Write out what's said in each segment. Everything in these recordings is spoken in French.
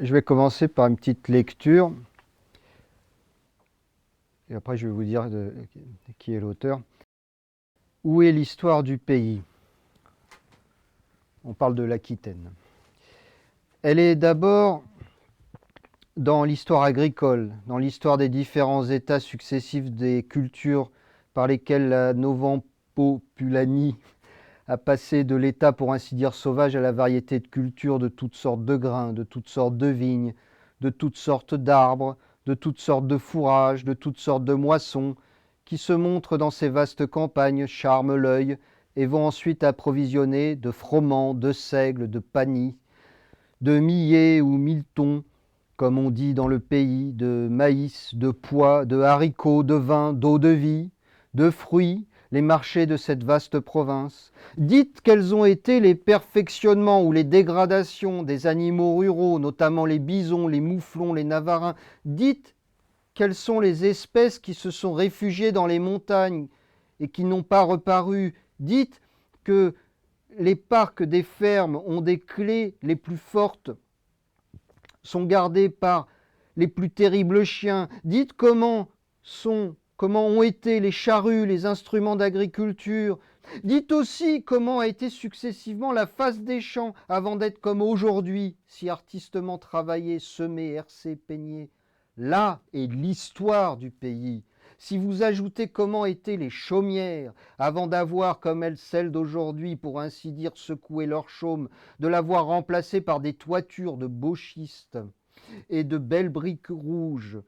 Je vais commencer par une petite lecture, et après je vais vous dire qui est l'auteur. Où est l'histoire du pays? On parle de l'Aquitaine. Elle est d'abord dans l'histoire agricole, dans l'histoire des différents états successifs des cultures par lesquelles la Novempopulanie a passé de l'état, pour ainsi dire, sauvage à la variété de cultures de toutes sortes de grains, de toutes sortes de vignes, de toutes sortes d'arbres, de toutes sortes de fourrages, de toutes sortes de moissons, qui se montrent dans ces vastes campagnes, charment l'œil, et vont ensuite approvisionner de froment, de seigle, de pannis, de millet ou milleton, comme on dit dans le pays, de maïs, de pois, de haricots, de vin, d'eau-de-vie, de fruits, les marchés de cette vaste province. Dites quels ont été les perfectionnements ou les dégradations des animaux ruraux, notamment les bisons, les mouflons, les navarins. Dites quelles sont les espèces qui se sont réfugiées dans les montagnes et qui n'ont pas reparu. Dites que les parcs des fermes ont des clés les plus fortes, sont gardés par les plus terribles chiens. Dites comment ont été les charrues, les instruments d'agriculture. Dites aussi comment a été successivement la face des champs avant d'être comme aujourd'hui, si artistement travaillé, semé, hercé, peigné. Là est l'histoire du pays. Si vous ajoutez comment étaient les chaumières, avant d'avoir, comme elles, celles d'aujourd'hui, pour ainsi dire, secoué leur chaume, de l'avoir remplacée par des toitures de beaux schistes et de belles briques rouges,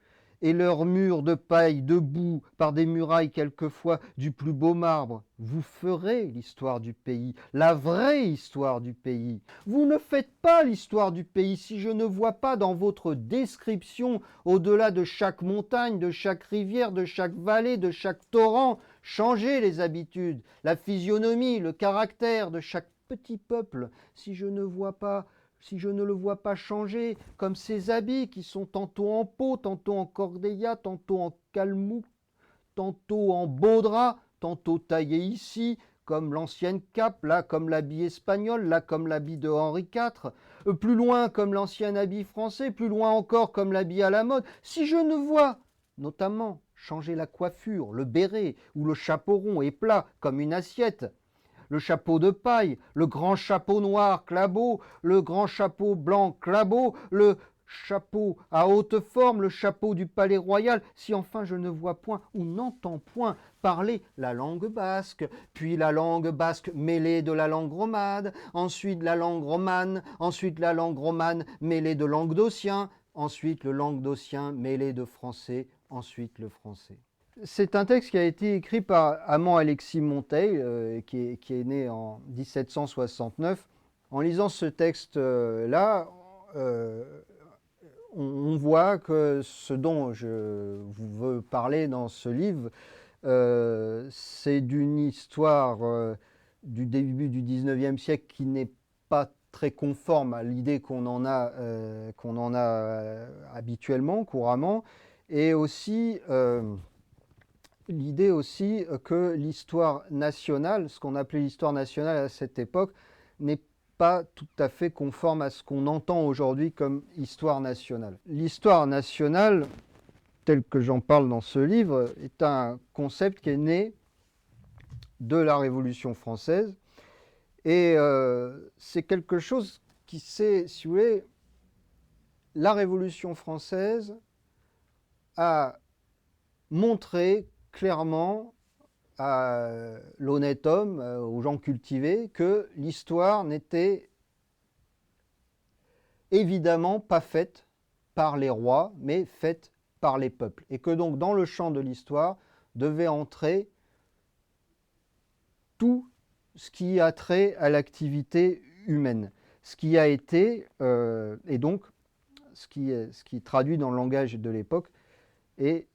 et leurs murs de paille debout par des murailles quelquefois du plus beau marbre, vous ferez l'histoire du pays, la vraie histoire du pays. Vous ne faites pas l'histoire du pays si je ne vois pas dans votre description, au-delà de chaque montagne, de chaque rivière, de chaque vallée, de chaque torrent, changer les habitudes, la physionomie, le caractère de chaque petit peuple, si je ne le vois pas changer, comme ses habits qui sont tantôt en peau, tantôt en cordeilla, tantôt en calmou, tantôt en beau drap, tantôt taillé ici, comme l'ancienne cape, là comme l'habit espagnol, là comme l'habit de Henri IV, plus loin comme l'ancien habit français, plus loin encore comme l'habit à la mode. Si je ne vois, notamment, changer la coiffure, le béret ou le chapeau rond et plat comme une assiette, le chapeau de paille, le grand chapeau noir clabot, le grand chapeau blanc clabot, le chapeau à haute forme, le chapeau du palais royal, si enfin je ne vois point ou n'entends point parler la langue basque, puis la langue basque mêlée de la langue romane, ensuite la langue romane, ensuite la langue romane mêlée de languedocien, ensuite le languedocien mêlé de français, ensuite le français. C'est un texte qui a été écrit par Amand Alexis Monteil, qui est né en 1769. En lisant ce texte-là, on voit que ce dont je vous veux parler dans ce livre, c'est d'une histoire du début du 19e siècle qui n'est pas très conforme à l'idée qu'on en a habituellement, couramment, et aussi l'idée aussi que l'histoire nationale, ce qu'on appelait l'histoire nationale à cette époque, n'est pas tout à fait conforme à ce qu'on entend aujourd'hui comme histoire nationale. L'histoire nationale, telle que j'en parle dans ce livre, est un concept qui est né de la Révolution française, et c'est quelque chose qui s'est, si vous voulez, la Révolution française a montré clairement à l'honnête homme, aux gens cultivés, que l'histoire n'était évidemment pas faite par les rois, mais faite par les peuples. Et que donc dans le champ de l'histoire devait entrer tout ce qui a trait à l'activité humaine. Ce qui a été, et donc ce qui traduit dans le langage de l'époque, est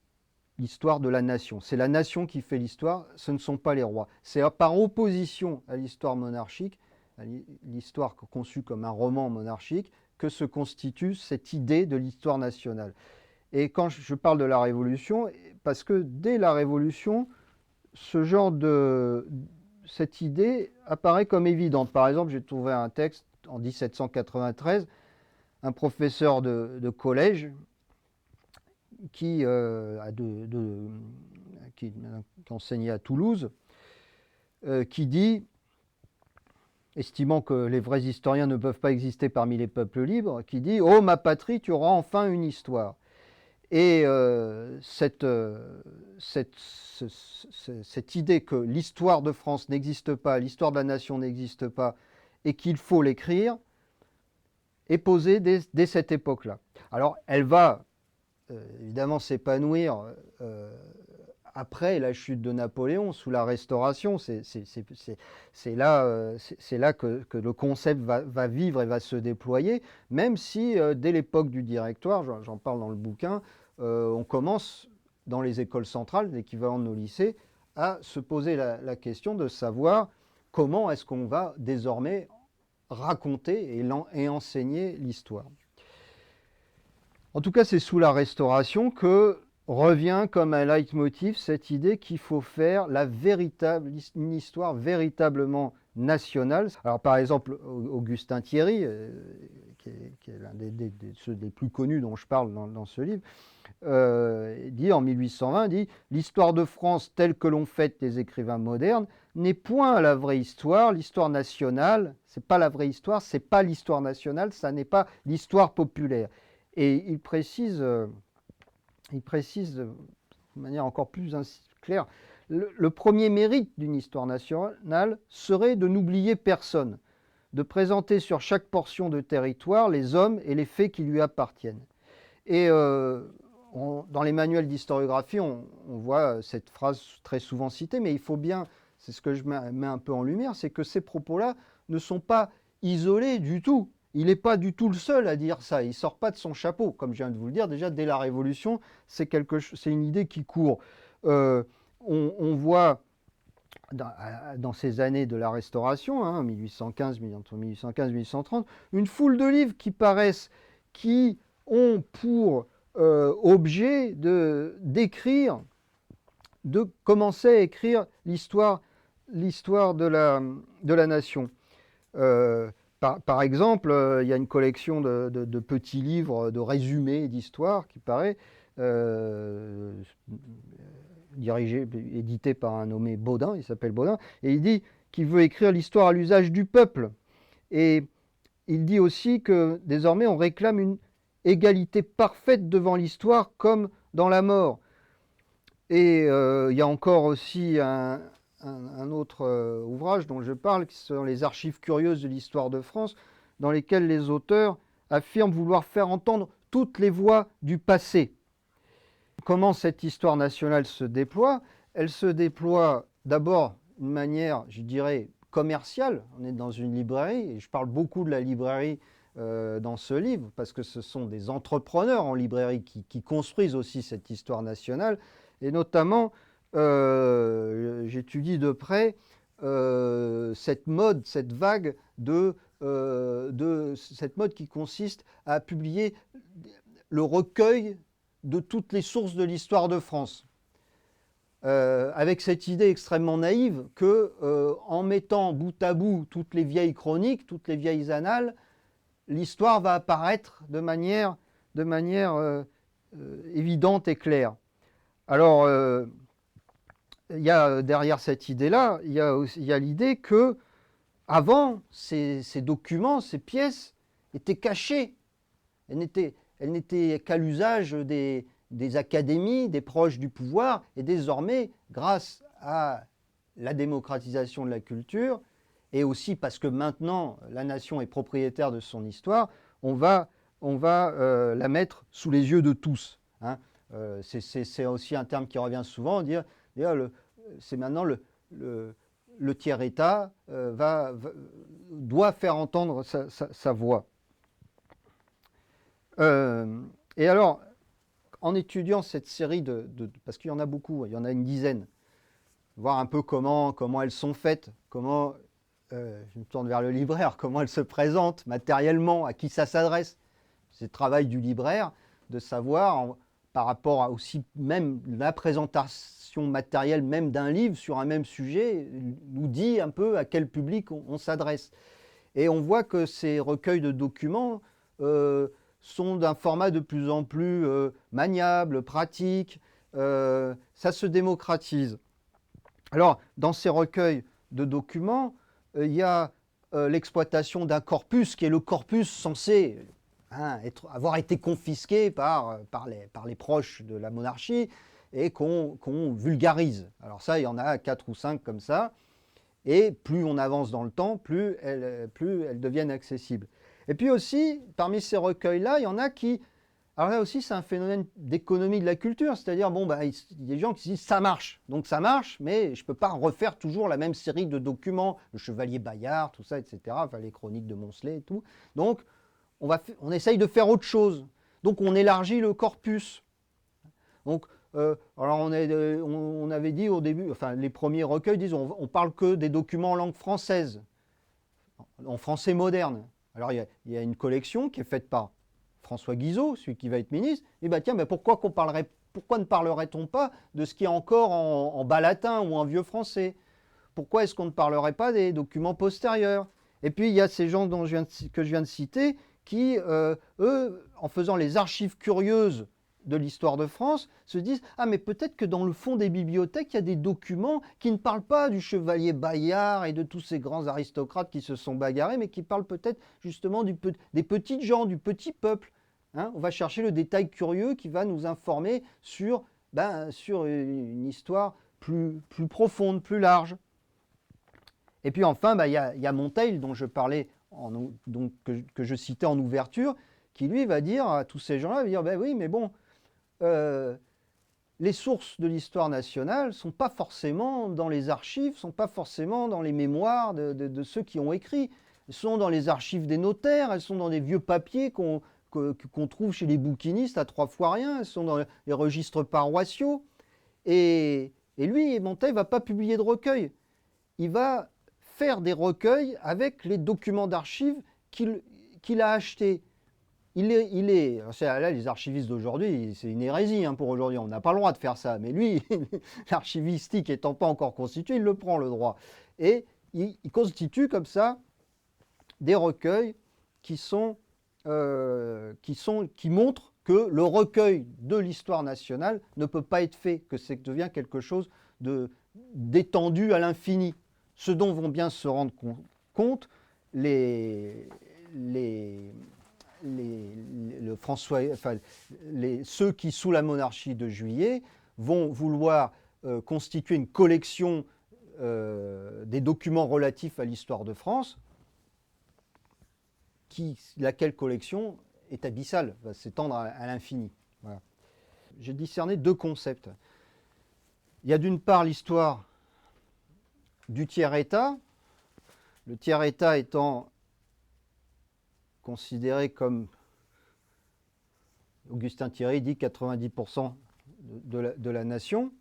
l'histoire de la nation. C'est la nation qui fait l'histoire, ce ne sont pas les rois. C'est par opposition à l'histoire monarchique, à l'histoire conçue comme un roman monarchique, que se constitue cette idée de l'histoire nationale. Et quand je parle de la Révolution, parce que dès la Révolution, cette idée apparaît comme évidente. Par exemple, j'ai trouvé un texte en 1793 un professeur de collège qui enseignait à Toulouse, qui dit, estimant que les vrais historiens ne peuvent pas exister parmi les peuples libres, qui dit « Oh, ma patrie, tu auras enfin une histoire ». Et cette idée que l'histoire de France n'existe pas, l'histoire de la nation n'existe pas, et qu'il faut l'écrire, est posée dès cette époque-là. Alors, elle va évidemment s'épanouir après la chute de Napoléon, sous la Restauration. C'est là, que le concept va vivre et va se déployer, même si dès l'époque du Directoire, j'en parle dans le bouquin, on commence dans les écoles centrales, l'équivalent de nos lycées, à se poser la question de savoir comment est-ce qu'on va désormais raconter et enseigner l'histoire. En tout cas, c'est sous la Restauration que revient comme un leitmotiv cette idée qu'il faut faire une histoire véritablement nationale. Alors par exemple, Augustin Thierry, qui est l'un ceux des plus connus dont je parle dans ce livre, dit en 1820, dit « L'histoire de France telle que l'ont faite les écrivains modernes n'est point la vraie histoire, l'histoire nationale, c'est pas la vraie histoire, c'est pas l'histoire nationale, ça n'est pas l'histoire populaire. » Et il précise de manière encore plus claire, le premier mérite d'une histoire nationale serait de n'oublier personne, de présenter sur chaque portion de territoire les hommes et les faits qui lui appartiennent. Et dans les manuels d'historiographie, on voit cette phrase très souvent citée, mais il faut bien, c'est ce que je mets un peu en lumière, c'est que ces propos-là ne sont pas isolés du tout. Il n'est pas du tout le seul à dire ça, il ne sort pas de son chapeau. Comme je viens de vous le dire, déjà dès la Révolution, c'est une idée qui court. On voit dans ces années de la Restauration, hein, 1815, entre 1815 et 1830, une foule de livres qui paraissent, qui ont pour objet d'écrire, de commencer à écrire l'histoire de la nation. Par exemple, il y a une collection de petits livres, de résumés d'histoire qui paraît, édité par un nommé Baudin, il s'appelle Baudin, et il dit qu'il veut écrire l'histoire à l'usage du peuple. Et il dit aussi que désormais on réclame une égalité parfaite devant l'histoire comme dans la mort. Et il y a encore aussi un autre ouvrage dont je parle, qui sont les archives curieuses de l'histoire de France, dans lesquelles les auteurs affirment vouloir faire entendre toutes les voix du passé. Comment cette histoire nationale se déploie? Elle se déploie d'abord d'une manière, je dirais, commerciale. On est dans une librairie, et je parle beaucoup de la librairie dans ce livre, parce que ce sont des entrepreneurs en librairie qui construisent aussi cette histoire nationale, et notamment j'étudie de près cette mode, cette vague cette mode qui consiste à publier le recueil de toutes les sources de l'histoire de France. Avec cette idée extrêmement naïve que, en mettant bout à bout toutes les vieilles chroniques, toutes les vieilles annales, l'histoire va apparaître de manière évidente et claire. Alors, il y a derrière cette idée-là, il y a l'idée que avant, ces documents, ces pièces étaient cachées. Elles n'étaient qu'à l'usage des académies, des proches du pouvoir, et désormais, grâce à la démocratisation de la culture, et aussi parce que maintenant la nation est propriétaire de son histoire, on va la mettre sous les yeux de tous. Hein. C'est aussi un terme qui revient souvent, c'est maintenant le tiers-État doit faire entendre sa voix. Et alors, en étudiant cette série parce qu'il y en a beaucoup, il y en a une dizaine, voir un peu comment elles sont faites, je me tourne vers le libraire, comment elles se présentent matériellement, à qui ça s'adresse. C'est le travail du libraire de savoir, par rapport à aussi même la présentation matérielle même d'un livre sur un même sujet, nous dit un peu à quel public on s'adresse. Et on voit que ces recueils de documents sont d'un format de plus en plus maniable, pratique. Ça se démocratise. Alors, dans ces recueils de documents, il y a l'exploitation d'un corpus qui est le corpus censé avoir été confisqué par les proches de la monarchie et qu'on vulgarise. Alors ça, il y en a 4 ou 5 comme ça. Et plus on avance dans le temps, plus elles deviennent accessibles. Et puis aussi, parmi ces recueils-là, il y en a qui... Alors là aussi, c'est un phénomène d'économie de la culture, c'est-à-dire, bon, il y a des gens qui se disent, ça marche, donc ça marche, mais je ne peux pas refaire toujours la même série de documents, le Chevalier Bayard, tout ça, etc., enfin, les chroniques de Moncelet et tout. Donc, on essaye de faire autre chose. Donc, on élargit le corpus. Donc, alors on avait dit au début, enfin les premiers recueils disent on parle que des documents en langue française, en français moderne. Alors il y a une collection qui est faite par François Guizot, celui qui va être ministre. Et tiens, pourquoi ne parlerait-on pas de ce qui est encore en bas latin ou en vieux français? Pourquoi est-ce qu'on ne parlerait pas des documents postérieurs? Et puis il y a ces gens que je viens de citer qui, eux, en faisant les archives curieuses de l'histoire de France, se disent « Ah, mais peut-être que dans le fond des bibliothèques, il y a des documents qui ne parlent pas du chevalier Bayard et de tous ces grands aristocrates qui se sont bagarrés, mais qui parlent peut-être justement des petites gens, du petit peuple. Hein, on va chercher le détail curieux qui va nous informer sur une histoire plus profonde, plus large. » Et puis enfin, y a Monteil, dont je parlais, que je citais en ouverture, qui lui va dire à tous ces gens-là, oui, mais bon, les sources de l'histoire nationale ne sont pas forcément dans les archives, ne sont pas forcément dans les mémoires de ceux qui ont écrit. Elles sont dans les archives des notaires, elles sont dans des vieux papiers qu'on trouve chez les bouquinistes à 3 fois rien, elles sont dans les registres paroissiaux. Et lui, Monteil ne va pas publier de recueil. Il va faire des recueils avec les documents d'archives qu'il a achetés. Là, les archivistes d'aujourd'hui, c'est une hérésie pour aujourd'hui, on n'a pas le droit de faire ça, mais lui, l'archivistique étant pas encore constitué, il le prend le droit. Et il constitue comme ça des recueils qui montrent que le recueil de l'histoire nationale ne peut pas être fait, que ça devient quelque chose d'étendu à l'infini. Ce dont vont bien se rendre compte ceux qui, sous la monarchie de Juillet, vont vouloir constituer une collection des documents relatifs à l'histoire de France, laquelle collection est abyssale, va s'étendre à l'infini. Voilà. J'ai discerné 2 concepts. Il y a d'une part l'histoire du tiers-État, le tiers-État étant considéré comme, Augustin Thierry dit, 90% de la nation,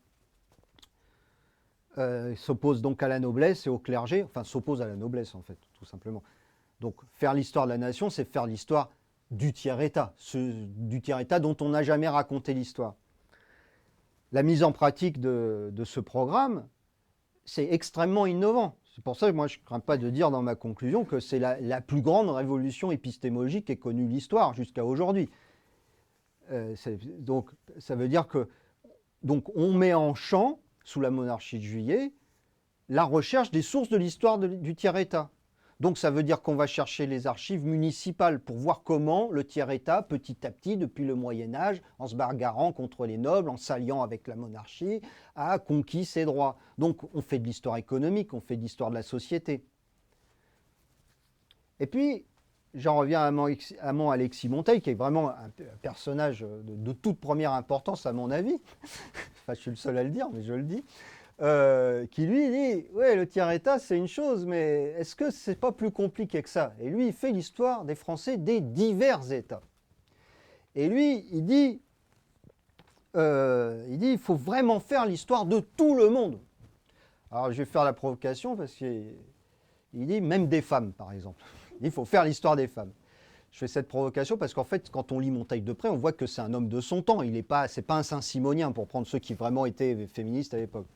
s'oppose donc à la noblesse et au clergé, enfin s'oppose à la noblesse en fait, tout simplement. Donc faire l'histoire de la nation, c'est faire l'histoire du tiers-État, du tiers-État dont on n'a jamais raconté l'histoire. La mise en pratique de ce programme, c'est extrêmement innovant. C'est pour ça que moi je ne crains pas de dire dans ma conclusion que c'est la plus grande révolution épistémologique qu'ait connue l'histoire jusqu'à aujourd'hui. Donc ça veut dire que on met en champ, sous la monarchie de Juillet, la recherche des sources de l'histoire du tiers-État. Donc ça veut dire qu'on va chercher les archives municipales pour voir comment le tiers-État, petit à petit, depuis le Moyen-Âge, en se bagarrant contre les nobles, en s'alliant avec la monarchie, a conquis ses droits. Donc on fait de l'histoire économique, on fait de l'histoire de la société. Et puis, j'en reviens à mon Alexis Monteil, qui est vraiment un personnage de toute première importance à mon avis. Enfin, je suis le seul à le dire, mais je le dis. Qui lui dit « Ouais, le tiers-État, c'est une chose, mais est-ce que c'est pas plus compliqué que ça ?» Et lui, il fait l'histoire des Français des divers États. Et lui, il dit il faut vraiment faire l'histoire de tout le monde. Alors, je vais faire la provocation parce qu'il dit « Même des femmes, par exemple. » Il dit « Il faut faire l'histoire des femmes. » Je fais cette provocation parce qu'en fait, quand on lit Monteil de près, on voit que c'est un homme de son temps. C'est pas un Saint-Simonien, pour prendre ceux qui vraiment étaient féministes à l'époque.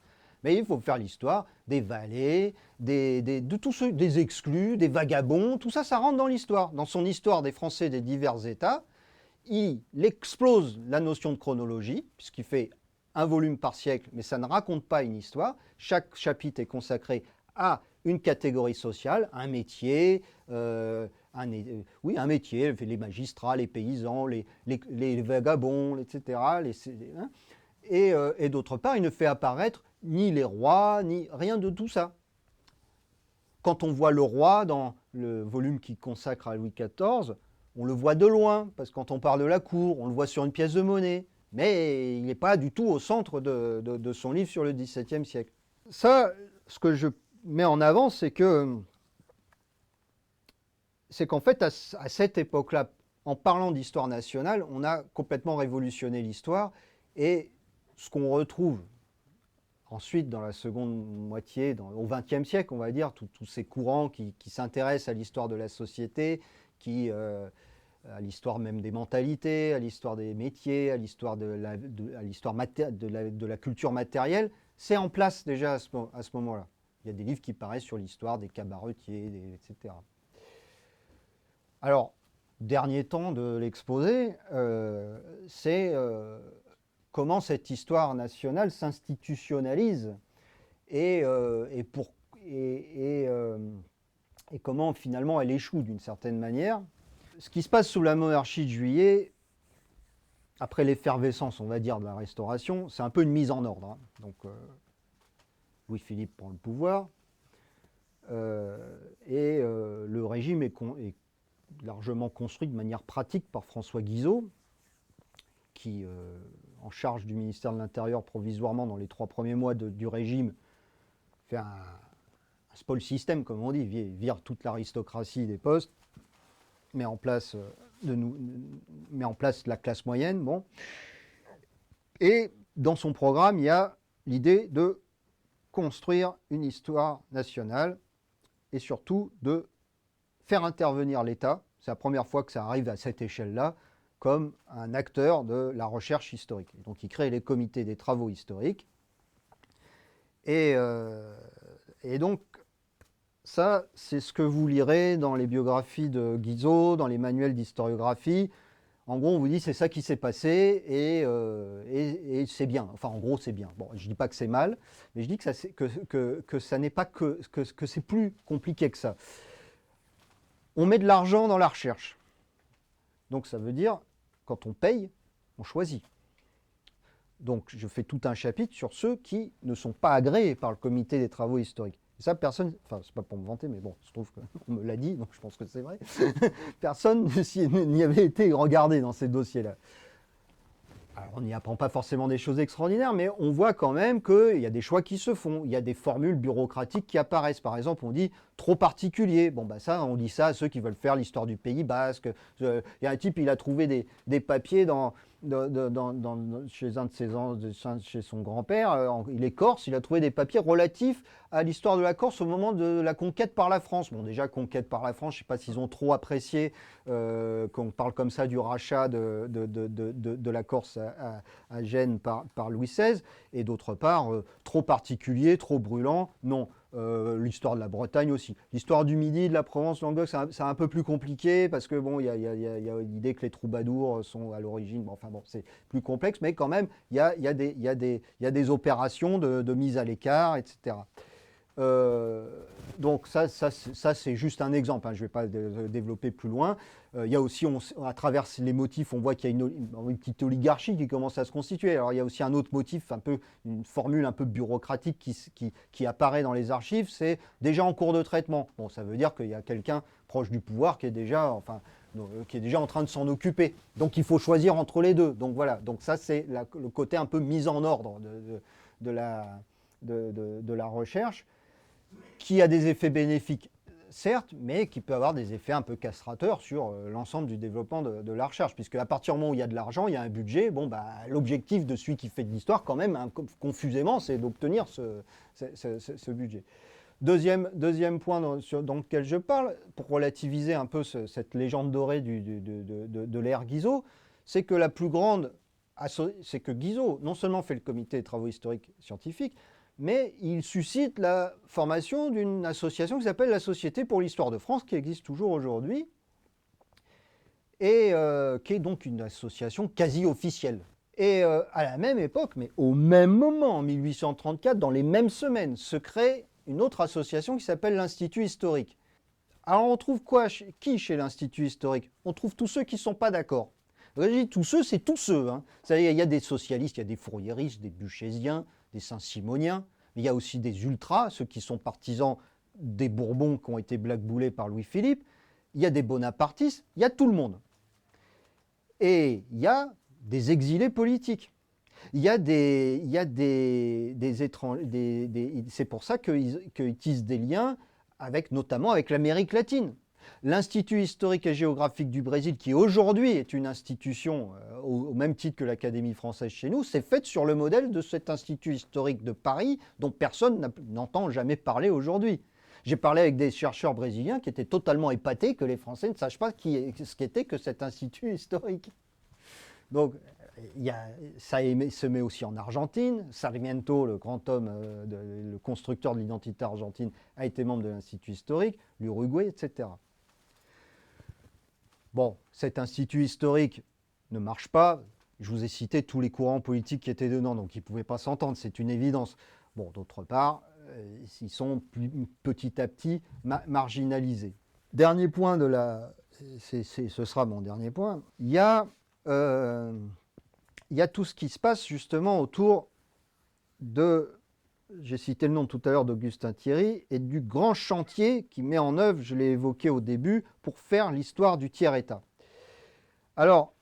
Mais il faut faire l'histoire des valets, de tous ceux, des exclus, des vagabonds, tout ça, ça rentre dans l'histoire. Dans son histoire des Français des divers États, il explose la notion de chronologie, puisqu'il fait un volume par siècle, mais ça ne raconte pas une histoire. Chaque chapitre est consacré à une catégorie sociale, un métier, un métier, les magistrats, les paysans, les vagabonds, etc. Et d'autre part, il ne fait apparaître ni les rois, ni rien de tout ça. Quand on voit le roi dans le volume qu'il consacre à Louis XIV, on le voit de loin, parce que quand on parle de la cour, on le voit sur une pièce de monnaie, mais il n'est pas du tout au centre de son livre sur le XVIIe siècle. Ça, ce que je mets en avant, c'est qu'en fait, à cette époque-là, en parlant d'histoire nationale, on a complètement révolutionné l'histoire, et ce qu'on retrouve ensuite dans la seconde moitié, au XXe siècle, on va dire, tous ces courants qui s'intéressent à l'histoire de la société, à l'histoire même des mentalités, à l'histoire des métiers, à l'histoire de la culture matérielle, c'est en place déjà à ce moment-là. Il y a des livres qui paraissent sur l'histoire des cabaretiers, etc. Alors, dernier temps de l'exposé, c'est comment cette histoire nationale s'institutionnalise et comment finalement elle échoue d'une certaine manière. Ce qui se passe sous la monarchie de Juillet, après l'effervescence, on va dire, de la Restauration, c'est un peu une mise en ordre. Hein. Donc, Louis-Philippe prend le pouvoir, le régime est largement construit de manière pratique par François Guizot, qui, en charge du ministère de l'Intérieur provisoirement dans les 3 premiers mois du régime, fait un spoil system, comme on dit, vire toute l'aristocratie des postes, met en place la classe moyenne. Bon. Et dans son programme, il y a l'idée de construire une histoire nationale et surtout de faire intervenir l'État. C'est la première fois que ça arrive à cette échelle-là, comme un acteur de la recherche historique. Donc il crée les comités des travaux historiques. Et donc, ça, c'est ce que vous lirez dans les biographies de Guizot, dans les manuels d'historiographie. En gros, on vous dit c'est ça qui s'est passé et c'est bien. Enfin, en gros, c'est bien. Bon, je ne dis pas que c'est mal, mais je dis que ça n'est pas que c'est plus compliqué que ça. On met de l'argent dans la recherche. Donc ça veut dire, quand on paye, on choisit. Donc je fais tout un chapitre sur ceux qui ne sont pas agréés par le comité des travaux historiques. Et ça, personne, enfin c'est pas pour me vanter, mais bon, je trouve qu'on me l'a dit, donc je pense que c'est vrai. Personne n'y avait été regardé dans ces dossiers-là. Alors on n'y apprend pas forcément des choses extraordinaires, mais on voit quand même qu'il y a des choix qui se font. Il y a des formules bureaucratiques qui apparaissent. Par exemple, on dit trop particulier. Bon, bah ça, on dit ça à ceux qui veulent faire l'histoire du Pays Basque. Il y a un type, il a trouvé des papiers chez son grand-père. Il est corse, il a trouvé des papiers relatifs à l'histoire de la Corse au moment de la conquête par la France. Bon, déjà, conquête par la France, je ne sais pas s'ils ont trop apprécié qu'on parle comme ça du rachat de la Corse à Gênes par Louis XVI. Et d'autre part, trop particulier, trop brûlant. Non. L'histoire de la Bretagne aussi. L'histoire du Midi, de la Provence, Languedoc, c'est un peu plus compliqué parce que bon, il y a l'idée que les troubadours sont à l'origine. Bon, enfin bon, c'est plus complexe, mais quand même, il y a des opérations de mise à l'écart, etc. Donc ça c'est juste un exemple, hein, je ne vais pas développer plus loin. Il y a aussi, à travers les motifs, on voit qu'il y a une petite oligarchie qui commence à se constituer. Alors il y a aussi un autre motif, une formule un peu bureaucratique qui apparaît dans les archives, c'est déjà en cours de traitement. Bon, ça veut dire qu'il y a quelqu'un proche du pouvoir qui est déjà en train de s'en occuper. Donc il faut choisir entre les deux. Donc voilà, donc ça c'est le côté un peu mise en ordre de la recherche, qui a des effets bénéfiques, certes, mais qui peut avoir des effets un peu castrateurs sur l'ensemble du développement de la recherche, puisque à partir du moment où il y a de l'argent, il y a un budget, bon, bah, l'objectif de celui qui fait de l'histoire, quand même, hein, confusément, c'est d'obtenir ce budget. Deuxième point dans lequel je parle, pour relativiser un peu cette légende dorée de l'ère Guizot, c'est que c'est que Guizot, non seulement fait le comité des travaux historiques scientifiques, mais il suscite la formation d'une association qui s'appelle la Société pour l'Histoire de France, qui existe toujours aujourd'hui, et qui est donc une association quasi officielle. Et à la même époque, mais au même moment, en 1834, dans les mêmes semaines, se crée une autre association qui s'appelle l'Institut historique. Alors on trouve quoi, qui chez l'Institut historique? On trouve tous ceux qui ne sont pas d'accord. Je dis tous ceux, c'est tous ceux. Hein. C'est-à-dire, il y a des socialistes, il y a des fouriéristes, des buchésiens, des saint-simoniens, mais il y a aussi des ultras, ceux qui sont partisans des Bourbons qui ont été blackboulés par Louis-Philippe, il y a des bonapartistes, il y a tout le monde. Et il y a des exilés politiques. Il y a des étrangers, c'est pour ça qu'ils tissent des liens notamment avec l'Amérique latine. L'Institut historique et géographique du Brésil, qui aujourd'hui est une institution au même titre que l'Académie française chez nous, c'est fait sur le modèle de cet Institut historique de Paris dont personne n'entend jamais parler aujourd'hui. J'ai parlé avec des chercheurs brésiliens qui étaient totalement épatés que les Français ne sachent pas ce qu'était que cet Institut historique. Donc, ça se met aussi en Argentine. Sarmiento, le grand homme, le constructeur de l'identité argentine, a été membre de l'Institut historique, l'Uruguay, etc. Bon, cet institut historique ne marche pas. Je vous ai cité tous les courants politiques qui étaient dedans, donc ils ne pouvaient pas s'entendre, c'est une évidence. Bon, d'autre part, ils sont petit à petit marginalisés. Dernier point ce sera mon dernier point. Il y a tout ce qui se passe justement autour de, j'ai cité le nom tout à l'heure d'Augustin Thierry, et du grand chantier qui met en œuvre, je l'ai évoqué au début, pour faire l'histoire du tiers-État. Alors,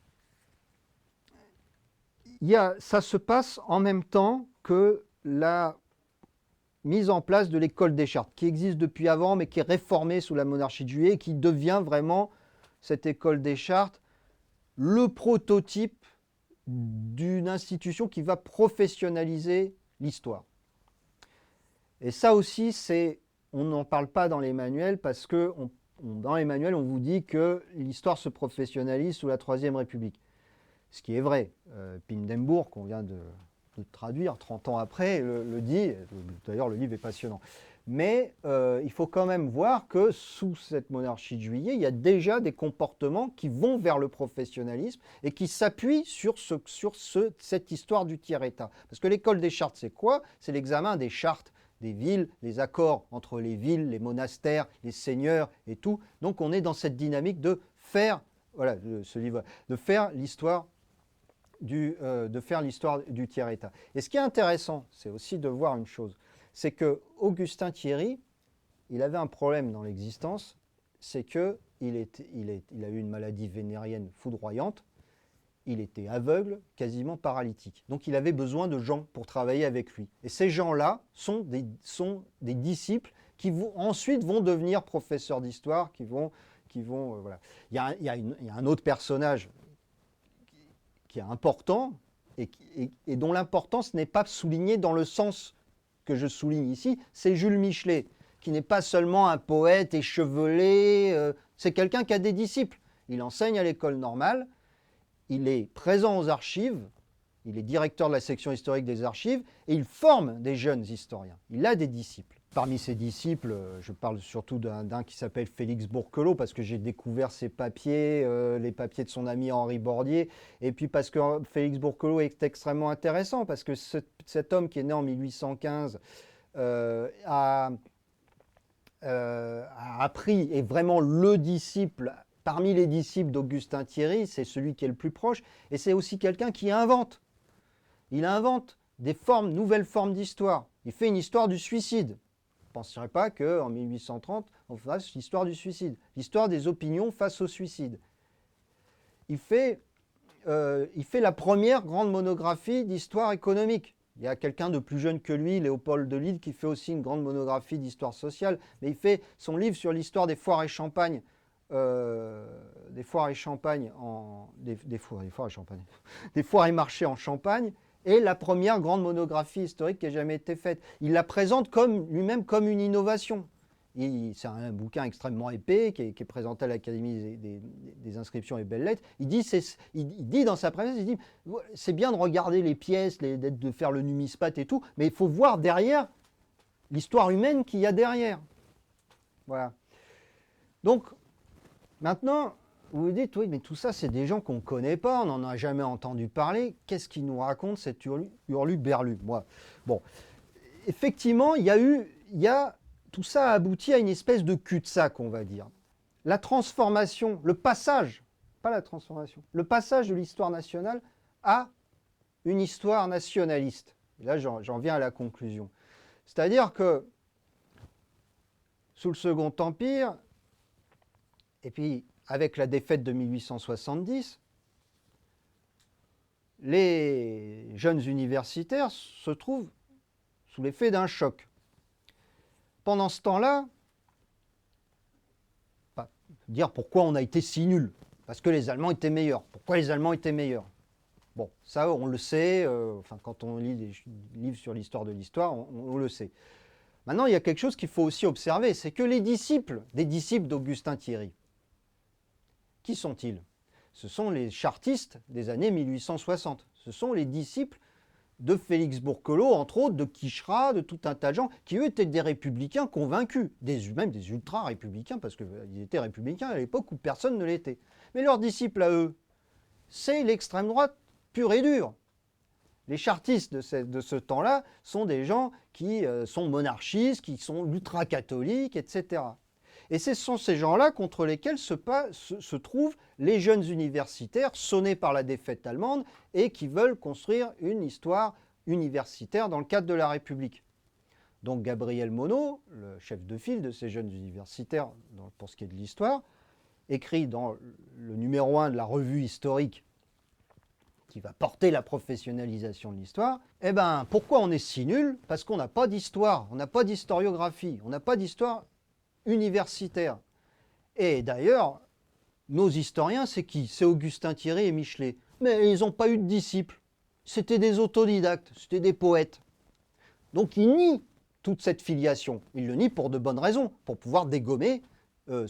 ça se passe en même temps que la mise en place de l'école des chartes, qui existe depuis avant, mais qui est réformée sous la monarchie de Juillet, et qui devient vraiment, cette école des chartes, le prototype d'une institution qui va professionnaliser l'histoire. Et ça aussi, on n'en parle pas dans les manuels parce que dans les manuels, on vous dit que l'histoire se professionnalise sous la Troisième République. Ce qui est vrai. Pindenburg, qu'on vient de traduire 30 ans après, le dit. D'ailleurs, le livre est passionnant. Mais il faut quand même voir que sous cette monarchie de Juillet, il y a déjà des comportements qui vont vers le professionnalisme et qui s'appuient sur cette histoire du tiers-État. Parce que l'école des chartes, c'est quoi? C'est l'examen des chartes des villes, les accords entre les villes, les monastères, les seigneurs et tout. Donc on est dans cette dynamique de faire, voilà, ce livre, de faire l'histoire du tiers-État. Et ce qui est intéressant, c'est aussi de voir une chose, c'est que Augustin Thierry, il avait un problème dans l'existence, c'est qu'il a eu une maladie vénérienne foudroyante, il était aveugle, quasiment paralytique. Donc il avait besoin de gens pour travailler avec lui. Et ces gens-là sont des disciples qui ensuite vont devenir professeurs d'histoire, voilà. Il y a un autre personnage qui est important et dont l'importance n'est pas soulignée dans le sens que je souligne ici, c'est Jules Michelet, qui n'est pas seulement un poète échevelé, c'est quelqu'un qui a des disciples. Il enseigne à l'école normale, il est présent aux archives, il est directeur de la section historique des archives et il forme des jeunes historiens. Il a des disciples. Parmi ses disciples, je parle surtout d'un qui s'appelle Félix Bourquelot parce que j'ai découvert ses papiers, les papiers de son ami Henri Bordier, et puis parce que Félix Bourquelot est extrêmement intéressant parce que cet homme qui est né en 1815 a appris, est vraiment le disciple. Parmi les disciples d'Augustin Thierry, c'est celui qui est le plus proche, et c'est aussi quelqu'un qui invente. Il invente des nouvelles formes d'histoire. Il fait une histoire du suicide. Je ne penserais pas qu'en 1830, on fasse l'histoire du suicide, l'histoire des opinions face au suicide. Il fait la première grande monographie d'histoire économique. Il y a quelqu'un de plus jeune que lui, Léopold de Lille, qui fait aussi une grande monographie d'histoire sociale, mais il fait son livre sur l'histoire des foires et champagnes. Des foires et marchés en Champagne est la première grande monographie historique qui a jamais été faite. Il la présente lui-même comme une innovation. C'est un bouquin extrêmement épais qui est présenté à l'Académie des inscriptions et belles-lettres. Il dit dans sa préface, il dit c'est bien de regarder les pièces, de faire le numismate et tout, mais il faut voir derrière l'histoire humaine qu'il y a derrière. Voilà. Donc, maintenant, vous vous dites, oui, mais tout ça, c'est des gens qu'on ne connaît pas, on n'en a jamais entendu parler. Qu'est-ce qu'ils nous racontent, cet hurluberlu? Moi, bon, effectivement, tout ça a abouti à une espèce de cul-de-sac, on va dire. La transformation, le passage, pas la transformation, le passage de l'histoire nationale à une histoire nationaliste. Et là, j'en viens à la conclusion. C'est-à-dire que, sous le Second Empire, et puis avec la défaite de 1870, les jeunes universitaires se trouvent sous l'effet d'un choc. Pendant ce temps-là, dire pourquoi on a été si nul, parce que les Allemands étaient meilleurs. Pourquoi les Allemands étaient meilleurs? Bon, ça on le sait, quand on lit des livres sur l'histoire de l'histoire, on le sait. Maintenant, il y a quelque chose qu'il faut aussi observer, c'est que les disciples, des disciples d'Augustin Thierry, qui sont-ils? Ce sont les chartistes des années 1860. Ce sont les disciples de Félix Bourkelot, entre autres, de Quicherat, de tout un tas de gens, qui eux étaient des républicains convaincus, même des ultra-républicains, parce qu'ils étaient républicains à l'époque où personne ne l'était. Mais leurs disciples à eux, c'est l'extrême droite pure et dure. Les chartistes de ce temps-là sont des gens qui sont monarchistes, qui sont ultra-catholiques, etc. Et ce sont ces gens-là contre lesquels se trouvent les jeunes universitaires sonnés par la défaite allemande et qui veulent construire une histoire universitaire dans le cadre de la République. Donc Gabriel Monod, le chef de file de ces jeunes universitaires pour ce qui est de l'histoire, écrit dans le numéro 1 de la revue historique qui va porter la professionnalisation de l'histoire, eh bien, pourquoi on est si nul? Parce qu'on n'a pas d'histoire, on n'a pas d'historiographie, on n'a pas d'histoire universitaire. Et d'ailleurs, nos historiens, c'est qui? C'est Augustin Thierry et Michelet. Mais ils n'ont pas eu de disciples. C'était des autodidactes, c'était des poètes. Donc ils nient toute cette filiation. Ils le nient pour de bonnes raisons, pour pouvoir dégommer, les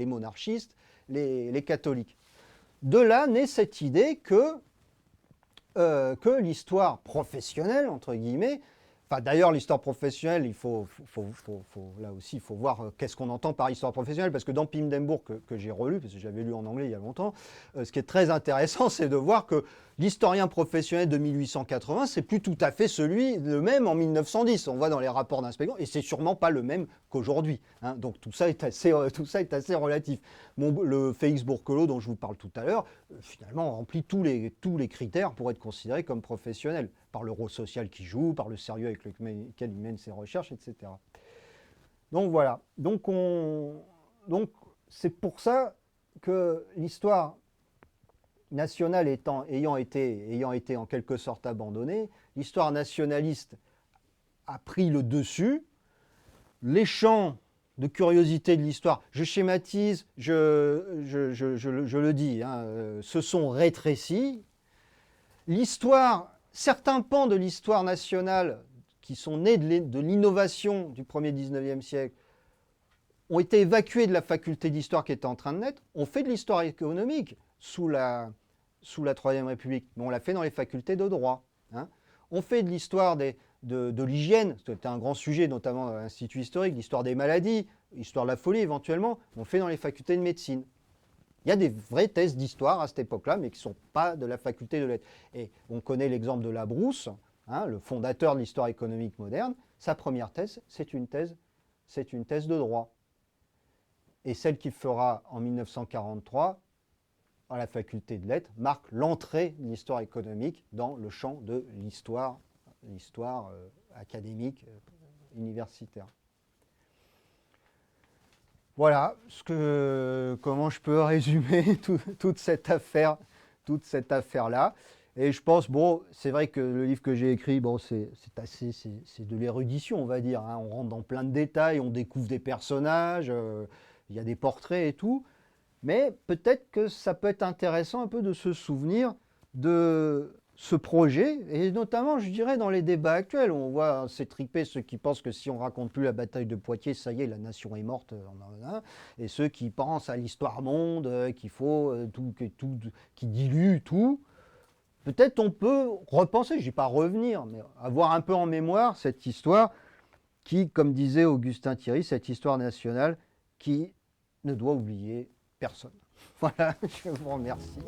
monarchistes, les catholiques. De là naît cette idée que l'histoire professionnelle, entre guillemets, d'ailleurs, l'histoire professionnelle, là aussi, il faut voir qu'est-ce qu'on entend par histoire professionnelle, parce que dans Pindembourg, que j'ai relu, parce que j'avais lu en anglais il y a longtemps, ce qui est très intéressant, c'est de voir que l'historien professionnel de 1880, c'est plus tout à fait le même en 1910. On voit dans les rapports d'inspection, et c'est sûrement pas le même qu'aujourd'hui. Hein. Donc tout ça est assez relatif. Le Félix Bourkelot, dont je vous parle tout à l'heure, finalement remplit tous les critères pour être considéré comme professionnel, par le rôle social qu'il joue, par le sérieux avec lequel il mène ses recherches, etc. Donc voilà. Donc c'est pour ça que l'histoire nationale ayant été en quelque sorte abandonnée, l'histoire nationaliste a pris le dessus. Les champs de curiosité de l'histoire, je schématise, je le dis, se sont rétrécis. Certains pans de l'histoire nationale qui sont nés de l'innovation du 1er 19e siècle ont été évacués de la faculté d'histoire qui était en train de naître. On fait de l'histoire économique sous la Troisième République, mais on l'a fait dans les facultés de droit. Hein. On fait de l'histoire de l'hygiène, c'était un grand sujet, notamment à l'Institut historique, l'histoire des maladies, l'histoire de la folie éventuellement, on fait dans les facultés de médecine. Il y a des vraies thèses d'histoire à cette époque-là, mais qui ne sont pas de la faculté de lettres. Et on connaît l'exemple de Labrousse, le fondateur de l'histoire économique moderne. Sa première thèse, c'est une thèse de droit. Et celle qu'il fera en 1943 à la faculté de lettres marque l'entrée de l'histoire économique dans le champ de l'histoire académique universitaire. Voilà comment je peux résumer toute cette affaire-là. Et je pense, c'est vrai que le livre que j'ai écrit, c'est de l'érudition, on va dire. Hein. On rentre dans plein de détails, on découvre des personnages, il y a des portraits et tout. Mais peut-être que ça peut être intéressant un peu de se souvenir de ce projet, et notamment, je dirais, dans les débats actuels, on voit s'étriper ceux qui pensent que si on raconte plus la bataille de Poitiers, ça y est, la nation est morte, et ceux qui pensent à l'histoire monde, qu'il faut tout, qui dilue tout. Peut-être on peut repenser, je ne dis pas revenir, mais avoir un peu en mémoire cette histoire qui, comme disait Augustin Thierry, cette histoire nationale qui ne doit oublier personne. Voilà, je vous remercie.